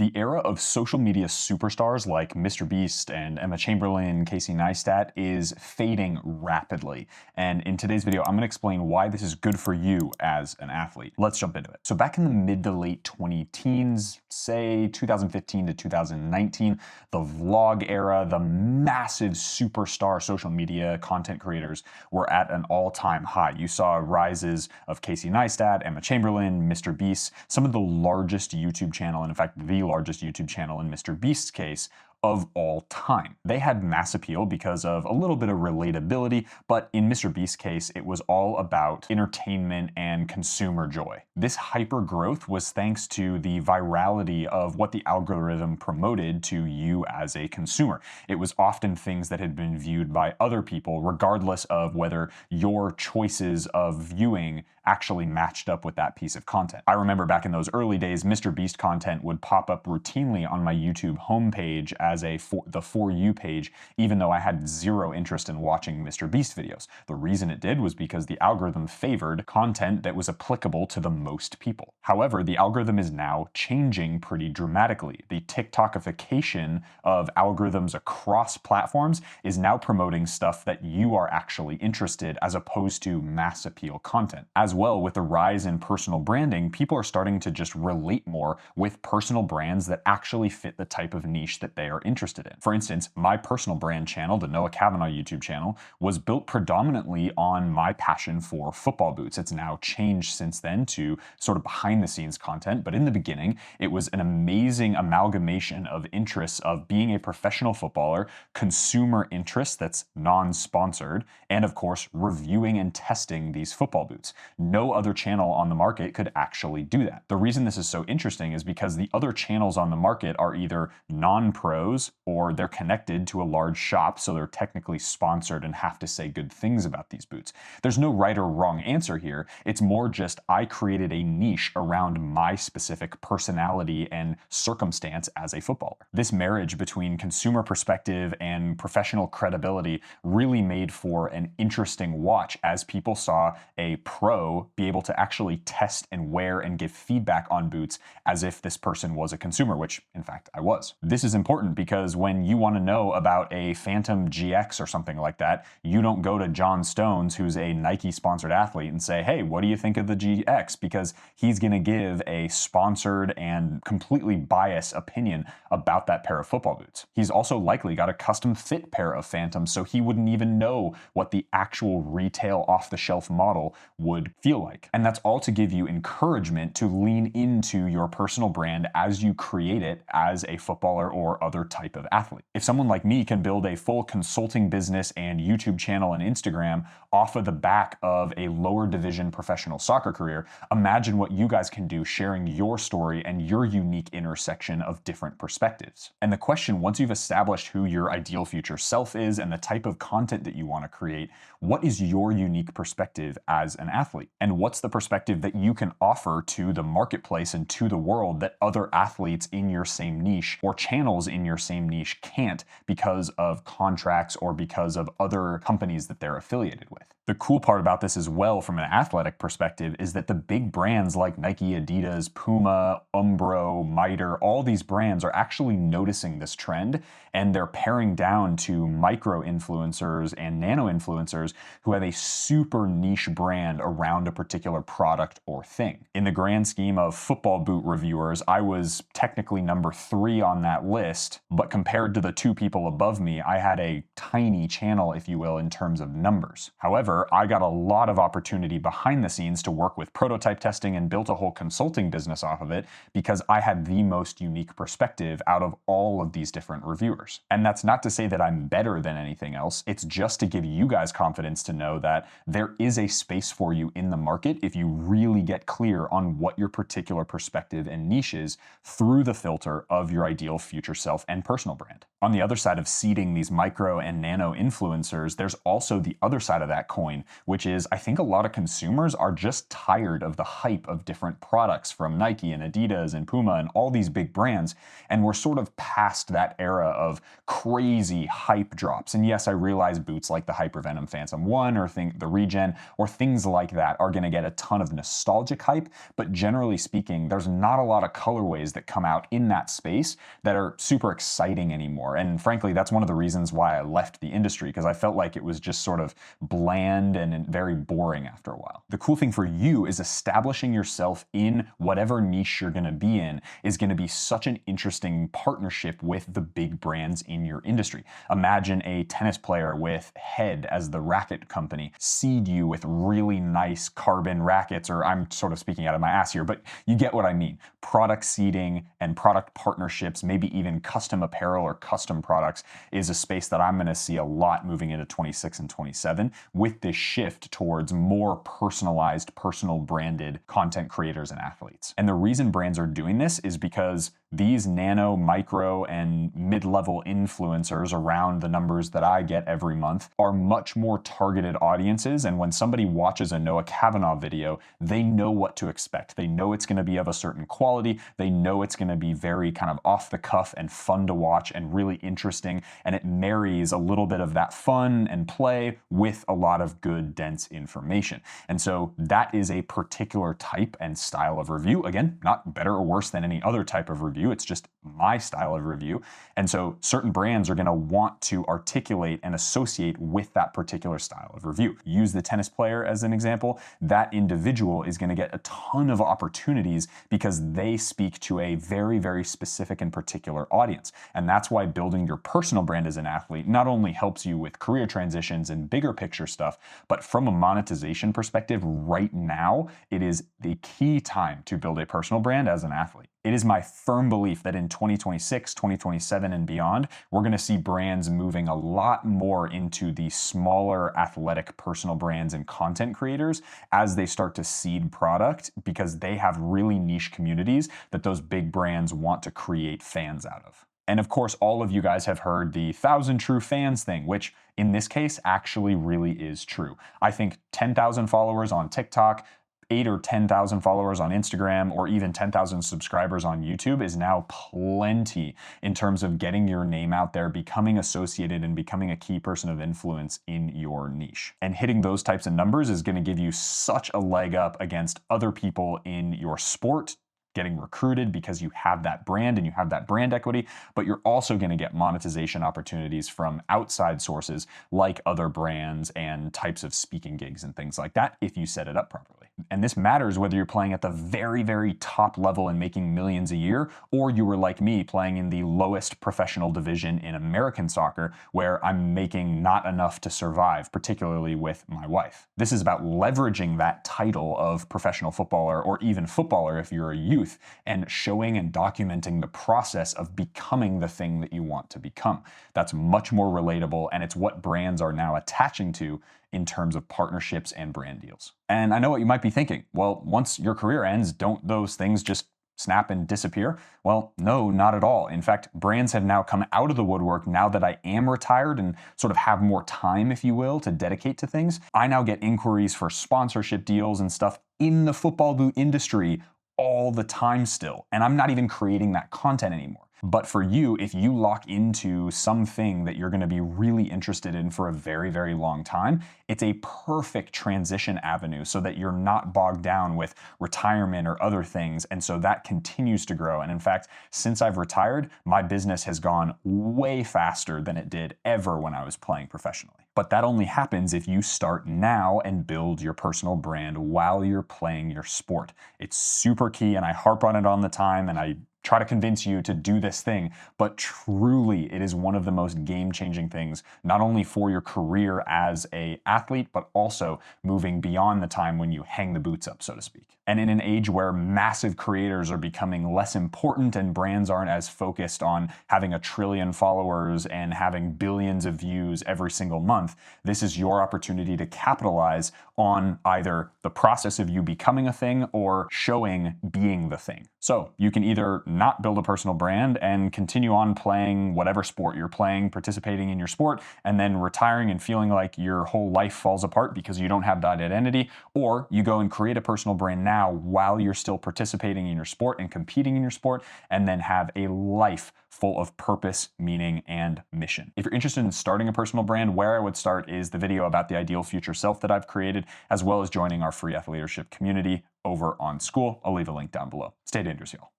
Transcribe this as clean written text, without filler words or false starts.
The era of social media superstars like Mr. Beast and Emma Chamberlain, Casey Neistat is fading rapidly. And in today's video, I'm going to explain why this is good for you as an athlete. Let's jump into it. So back in the mid to late 20-teens, say 2015 to 2019, the vlog era, the massive superstar social media content creators were at an all-time high. You saw rises of Casey Neistat, Emma Chamberlain, Mr. Beast, some of the largest YouTube channel, and in fact, the largest YouTube channel in Mr. Beast's case, of all time. They had mass appeal because of a little bit of relatability, but in Mr. Beast's case, it was all about entertainment and consumer joy. This hyper growth was thanks to the virality of what the algorithm promoted to you as a consumer. It was often things that had been viewed by other people, regardless of whether your choices of viewing actually matched up with that piece of content. I remember back in those early days, Mr. Beast content would pop up routinely on my YouTube homepage as the For You page, even though I had zero interest in watching Mr. Beast videos. The reason it did was because the algorithm favored content that was applicable to the most people. However, the algorithm is now changing pretty dramatically. The TikTokification of algorithms across platforms is now promoting stuff that you are actually interested as opposed to mass appeal content. As well, with the rise in personal branding, people are starting to just relate more with personal brands that actually fit the type of niche that they are interested in. For instance, my personal brand channel, the Noah Kavanaugh YouTube channel, was built predominantly on my passion for football boots. It's now changed since then to sort of behind the scenes content, but in the beginning, it was an amazing amalgamation of interests of being a professional footballer, consumer interest that's non-sponsored, and of course, reviewing and testing these football boots. No other channel on the market could actually do that. The reason this is so interesting is because the other channels on the market are either non-pros or they're connected to a large shop, so they're technically sponsored and have to say good things about these boots. There's no right or wrong answer here. It's more just I created a niche around my specific personality and circumstance as a footballer. This marriage between consumer perspective and professional credibility really made for an interesting watch as people saw a pro be able to actually test and wear and give feedback on boots as if this person was a consumer, which in fact I was. This is important because when you want to know about a Phantom GX or something like that, you don't go to John Stones, who's a Nike sponsored athlete, and say, hey, what do you think of the GX? Because he's going to give a sponsored and completely biased opinion about that pair of football boots. He's also likely got a custom fit pair of Phantoms, so he wouldn't even know what the actual retail off the shelf model would feel like. And that's all to give you encouragement to lean into your personal brand as you create it as a footballer or other type of athlete. If someone like me can build a full consulting business and YouTube channel and Instagram off of the back of a lower division professional soccer career, imagine what you guys can do sharing your story and your unique intersection of different perspectives. And the question, once you've established who your ideal future self is and the type of content that you want to create, what is your unique perspective as an athlete? And what's the perspective that you can offer to the marketplace and to the world that other athletes in your same niche or channels in your same niche can't because of contracts or because of other companies that they're affiliated with? The cool part about this as well from an athletic perspective is that the big brands like Nike, Adidas, Puma, Umbro, Mitre, all these brands are actually noticing this trend, and they're paring down to micro influencers and nano influencers who have a super niche brand around a particular product or thing. In the grand scheme of football boot reviewers, I was technically number 3 on that list, but compared to the 2 people above me, I had a tiny channel, if you will, in terms of numbers. However, I got a lot of opportunity behind the scenes to work with prototype testing and built a whole consulting business off of it because I had the most unique perspective out of all of these different reviewers. And that's not to say that I'm better than anything else. It's just to give you guys confidence to know that there is a space for you in the market if you really get clear on what your particular perspective and niche is through the filter of your ideal future self and personal brand. On the other side of seeding these micro and nano influencers, there's also the other side of that coin, which is I think a lot of consumers are just tired of the hype of different products from Nike and Adidas and Puma and all these big brands, and we're sort of past that era of crazy hype drops. And yes, I realize boots like the Hypervenom Phantom 1 or the Regen or things like that are going to get a ton of nostalgic hype, but generally speaking, there's not a lot of colorways that come out in that space that are super exciting anymore. And frankly, that's one of the reasons why I left the industry, because I felt like it was just sort of bland and very boring after a while. The cool thing for you is establishing yourself in whatever niche you're going to be in is going to be such an interesting partnership with the big brands in your industry. Imagine a tennis player with Head as the racket company seed you with really nice carbon rackets, or I'm sort of speaking out of my ass here, but you get what I mean. Product seeding and product partnerships, maybe even custom apparel or custom products, is a space that I'm going to see a lot moving into 26 and 27 with this shift towards more personalized, personal branded content creators and athletes. And the reason brands are doing this is because these nano, micro, and mid-level influencers around the numbers that I get every month are much more targeted audiences. And when somebody watches a Noah Kavanaugh video, they know what to expect. They know it's going to be of a certain quality. They know it's going to be very kind of off the cuff and fun to watch and really interesting. And it marries a little bit of that fun and play with a lot of good, dense information. And so that is a particular type and style of review. Again, not better or worse than any other type of review. It's just my style of review. And so certain brands are going to want to articulate and associate with that particular style of review. Use the tennis player as an example. That individual is going to get a ton of opportunities because they speak to a very, very specific and particular audience. And that's why building your personal brand as an athlete not only helps you with career transitions and bigger picture stuff, but from a monetization perspective, right now, it is the key time to build a personal brand as an athlete. It is my firm belief that in 2026, 2027, and beyond, we're going to see brands moving a lot more into the smaller athletic personal brands and content creators as they start to seed product, because they have really niche communities that those big brands want to create fans out of. And of course, all of you guys have heard the 1,000 true fans thing, which in this case actually really is true. I think 10,000 followers on TikTok, 8 or 10,000 followers on Instagram, or even 10,000 subscribers on YouTube is now plenty in terms of getting your name out there, becoming associated, and becoming a key person of influence in your niche. And hitting those types of numbers is going to give you such a leg up against other people in your sport getting recruited because you have that brand and you have that brand equity, but you're also going to get monetization opportunities from outside sources like other brands and types of speaking gigs and things like that if you set it up properly. And this matters whether you're playing at the very, very top level and making millions a year, or you were like me playing in the lowest professional division in American soccer where I'm making not enough to survive, particularly with my wife. This is about leveraging that title of professional footballer, or even footballer if you're a youth, and showing and documenting the process of becoming the thing that you want to become. That's much more relatable, and it's what brands are now attaching to in terms of partnerships and brand deals. And I know what you might be thinking. Well, once your career ends, don't those things just snap and disappear? Well, no, not at all. In fact, brands have now come out of the woodwork now that I am retired and sort of have more time, if you will, to dedicate to things. I now get inquiries for sponsorship deals and stuff in the football boot industry all the time still. And I'm not even creating that content anymore. But for you, if you lock into something that you're going to be really interested in for a very, very long time, it's a perfect transition avenue so that you're not bogged down with retirement or other things. And so that continues to grow. And in fact, since I've retired, my business has gone way faster than it did ever when I was playing professionally. But that only happens if you start now and build your personal brand while you're playing your sport. It's super key, and I harp on it all the time, and I try to convince you to do this thing, but truly it is one of the most game-changing things, not only for your career as an athlete, but also moving beyond the time when you hang the boots up, so to speak. And in an age where massive creators are becoming less important and brands aren't as focused on having 1 trillion followers and having billions of views every single month, this is your opportunity to capitalize on either the process of you becoming a thing or showing being the thing. So you can either not build a personal brand and continue on playing whatever sport you're playing, participating in your sport, and then retiring and feeling like your whole life falls apart because you don't have that identity, or you go and create a personal brand now while you're still participating in your sport and competing in your sport, and then have a life full of purpose, meaning, and mission. If you're interested in starting a personal brand, where I would start is the video about the ideal future self that I've created, as well as joining our free athleadership community over on School. I'll leave a link down below. Stay dangerous, y'all.